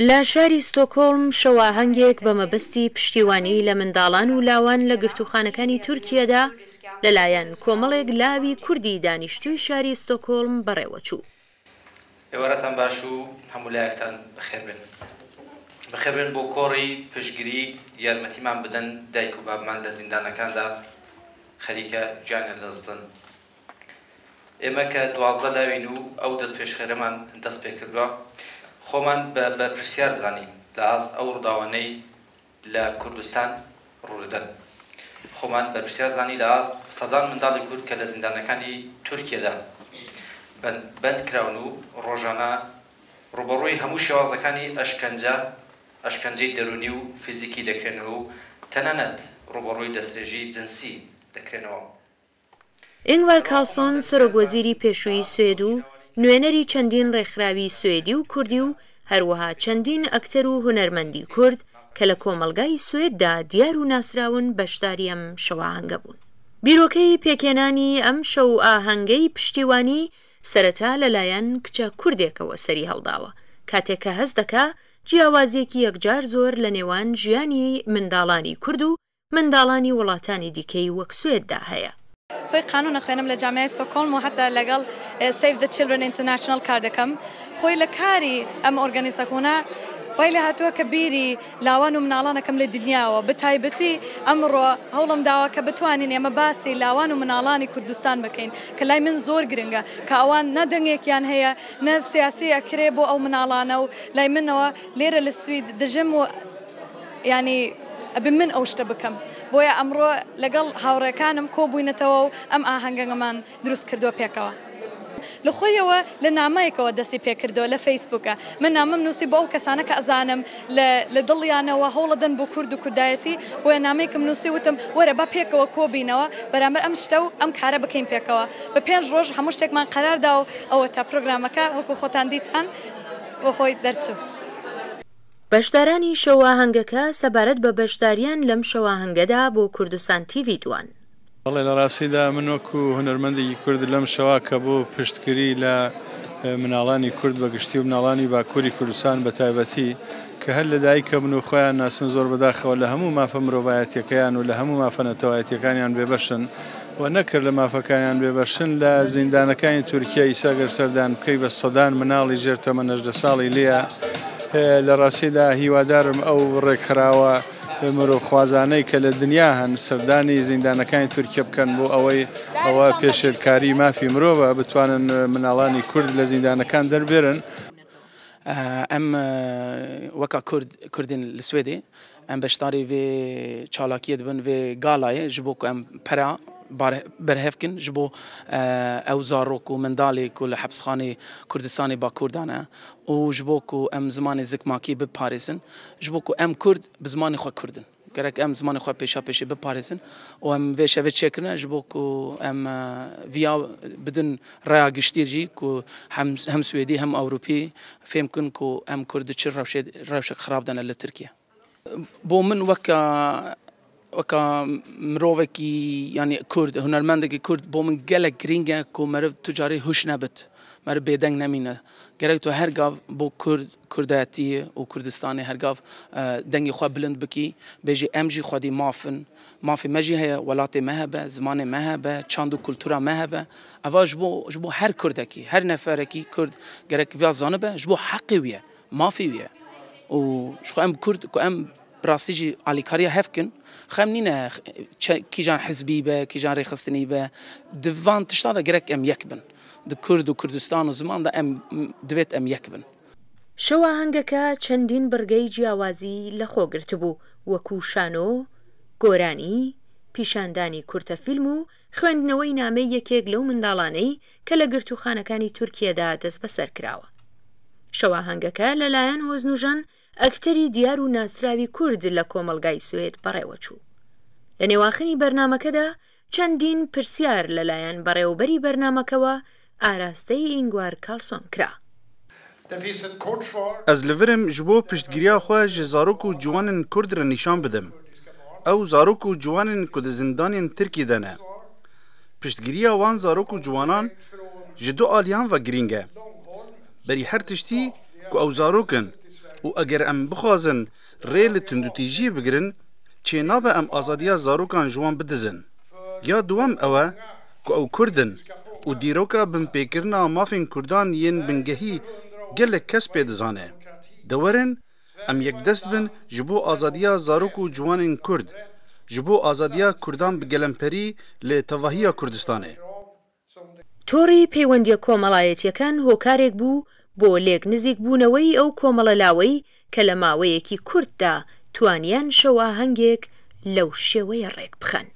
لە شاری ستۆکۆڵم شەواهەنگێک بە مەبەستی پشتیوانی لە منداڵان و لاوان لە گرتوخانەکانی تورکیەدا لەلایەن کۆمەڵێک لاوی کوردی دانیشتووی شاری ستۆکۆڵم بەڕێوەچوو. ئێوارەتان باش و هەموو لایەکتان بەخێربن. بەخێربن بۆ کۆڕی پشتگیری یارمەتیمان بدەن دایک و بابمان لە زیندانەکاندا خەریکە گیانیان دەستن. ئێمە کە 12 لاوین و ئەو دەست پێشخێرەمان دەست پێ کردووە خۆمان بە پرسیار زانین لە ئاست ئەو ڕووداوانەی لە کوردستان ڕوودەدەن. خۆمان بە پرسیار زانی لە ئاست سەدان منداڵی کورد کە لە زیندانەکانی تورکیەدا بەند کراون و ڕۆژانە ڕوبەڕووی هەموو شێوازەکانی ئەشکەنجەی دەرونی و فیزیکی دەکرێنەوە و تەنانەت ڕوبەڕووی دەستێژی جنسی دەکرێنەوە. ئینگوار کارلسۆن سەرۆکوەزیری پێشووی سوێد و نوێنەری چەندین ڕێکخراوی سوێدی و کوردی و هەروەها چەندین ئەکتەر و هونەرمەندی کورد کە لە کۆمەلگای سوێددا دیار و ناسراون بەشداری ئەم شەواهەنگە بوون. بیرۆکەی پێکێنانی ئەم شەو ئاهەنگەی پشتیوانی سەرەتا لەلایەن کچە کوردێکەوە سەری هەڵداوە کاتێک کە هەست دەکا جیاوازیەکی یەکجار زۆر لە نێوان ژیانی منداڵانی کورد و منداڵانی وڵاتانی دیکەی وەک سوێددا هەیە. خۆی قانون خوێنم لە جامعە ستۆکۆڵم و حتا لەگەڵ Save the Children International کار دەکەم. خۆی لە کاری ئەم ئۆرگانیزەخۆنە وای لە هاتووە کە بیری لاوان و مناڵانەکەم لە دنیاوە بەتایبەتی ئەمڕۆ هەوڵم داوە کە بتوانین ئێمە باسی لاوان و مناڵانی کوردستان بکەین کە لای من زۆر گرنگە کە ئەوان نەدەنگێکیان هەیە نە سیاسی ئەکرێ بۆ ئەو مناڵانە و لای منەوە لێرە لە سوید دەژم و ینی ئەبێ من ئەو شتە بکەم. بۆیە ئەمڕۆ لەگەڵ هاوڕێکانم کۆبووینەتەوە و ئەم ئاهەنگەمان دروست کردووە پێکەوە. لە خۆیەوە لە نامەیەکەوە دەستی پێکردەوە لە فەیسبووکە من نامەم نووسی بۆ ئەو کەسانە کە ئەزانم لە دڵیانەوە هەوڵەدەن بۆ کورد و کوردایەتی بۆیە نامەیەکم نووسی وتم وەرە با پێکەوە کۆبینەوە بەرامبەر ئەم شتە و ئەم کارە بکەین پێکەوە. بە 5 ڕۆژ هەموو شتێکمان قەراردا و ئەوە تا پرۆگرامەکە وەکو خۆتان دیتان بۆ خۆی دەرچوو. بەشدارانی شەواهەنگەکە سەبارەت بە بەشداریان لەم شەواهەنگەدا بۆ کوردستان تیڤی دوان. بەڵێ لە ڕاستیدا من وەکو هونەرمەندێکی کورد لەم شەوا کە بۆ پشتگیری لە مناڵانی کورد بەگشتی و مناڵانی باکووری کوردستان بە تایبەتی کە هەر لە دایکە بن و خۆیان ناسن زۆر بەداخەوە لە هەموو مافە مرۆڤایەتیەکەیان و لە هەموو مافە نەتەوایەتیەکانیان بێبەشن و نەکرد لە مافەکانیان بێبەشن لە زیندانەکانی تورکیا ئیساگەر سەردان بکەی بە سەدان مناڵی ژێر تەمەن 18 ساڵی لێیە. لە ڕاستیدا هیوادارم ئەو ڕێکخراوە مرۆڤ خوازانەی کە لە دنیا هەن سەردانی زیندانەکانی تورکیا بکەن بۆ ئەوە پێشێلکاری مافی مرۆڤە بتوانن مناڵانی کورد لە زیندانەکان دەربێرن. ئەم وەکا کوردین لە سوێدێ ئەم بەشداری vê çalakiyê dibin vê galayê ji bo ku em pera berhevkin ji bo ew zarok û mindalê ku li hepsxanê Kurdistanê Bakurdan e û ji bo ku em zimanê zikmakî biparêzin ji bo ku em Kurd bi zimanê xwe Kurdin. Gerek em zimanê xwe pêşa pêşî biparêzin û em vê şevê çêkirin ji bo ku em viya bidin raya giştî jî ku hem Swêdî hem Ewropî fêm kin ku em Kurd çi rewşek xirab dene li Tirkiye. بۆ من وەکە مرۆڤێکی ینی کورد هونەرمەندێکی کورد بۆ من gelek giring e ku meriv tu carî hûş nebit meriv bêdeng nemîne gerek tu her gav بۆ Kurdayetiyê û Kurdistanê her gav dengê xwe bilind bikî bêjî em jî xwedî mafin mafê me jî heye welatê me hebe zimanê me hebe çand û kultura me hebe eva ji bo her Kurdekî her neferekî Kurd gerek vêya zanibe ji bo heqê wî ye mafê wî ye û ji xwe em Kurd ku em rastî jî alîkariya hevkin xem nîne kîjan hizbî be kîjan rêxistinî be di van tişta da gerek em yek bin di Kurd û Kurdistan û ziman da em divêt em yek bin. شەواهەنگەکە چەندین بڕگەی جیاوازی لەخۆ گرتبوو وەکو شانۆ، گۆرانی، پیشاندانی کورتەفیلم و خوێندنەوەی نامەی یەکێک لەو منداڵانەی کە لە گرتوخانەکانی تورکیەدا دەست بەسەر کراوە. شەواهەنگەکە لەلایەن هۆزنوژەن ئەکتەری دیار و ناسراوی کورد لە کۆمەلگای سوێد بەڕێوەچوو. لە نێواخنی بەرنامەکەدا چەندین پرسیار لەلایەن بەڕێوەبەری بەرنامەکەوە ئاراستەی ئینگوار کارلسۆن کرا. Ez li virim ji bo piştgiriya xwe ji zarok û ciwanên Kurd re nîşan bidim. Ew zarok û ciwanên ku di zindanên Tirkî de ne. Piştgiriya wan zarok û ciwanan ji du aliyan ve giring e. Berî her tiştî ku ew zarokin و ئەگەر ئەم بخوازن ڕێ لە تونندوتیژی بگرن چێ نابە ئەم ئازادیە زارۆکان جوان بدزن یا دووەم ئەوە ku ew Kurdin û dîroka binpêkirina mafên Kurdan yên bingehî gelek kes pê dizane. De werin em yekdest bin ji bo azadiya zarok û ciwanên Kurd, ji bo azadiya Kurdan bi gelemperî li tevahiya Kurdistanê. تۆڕی پەیوەندیە کۆمەڵایەتیەکان هۆکارێک بوو بۆ لێک نزیک بوونەوەی ئەو کۆمەڵە لاوەی کە لە ماوەیەکی کورتدا توانیان شەواهەنگێک لەو شێوەیە ڕێک بخەن.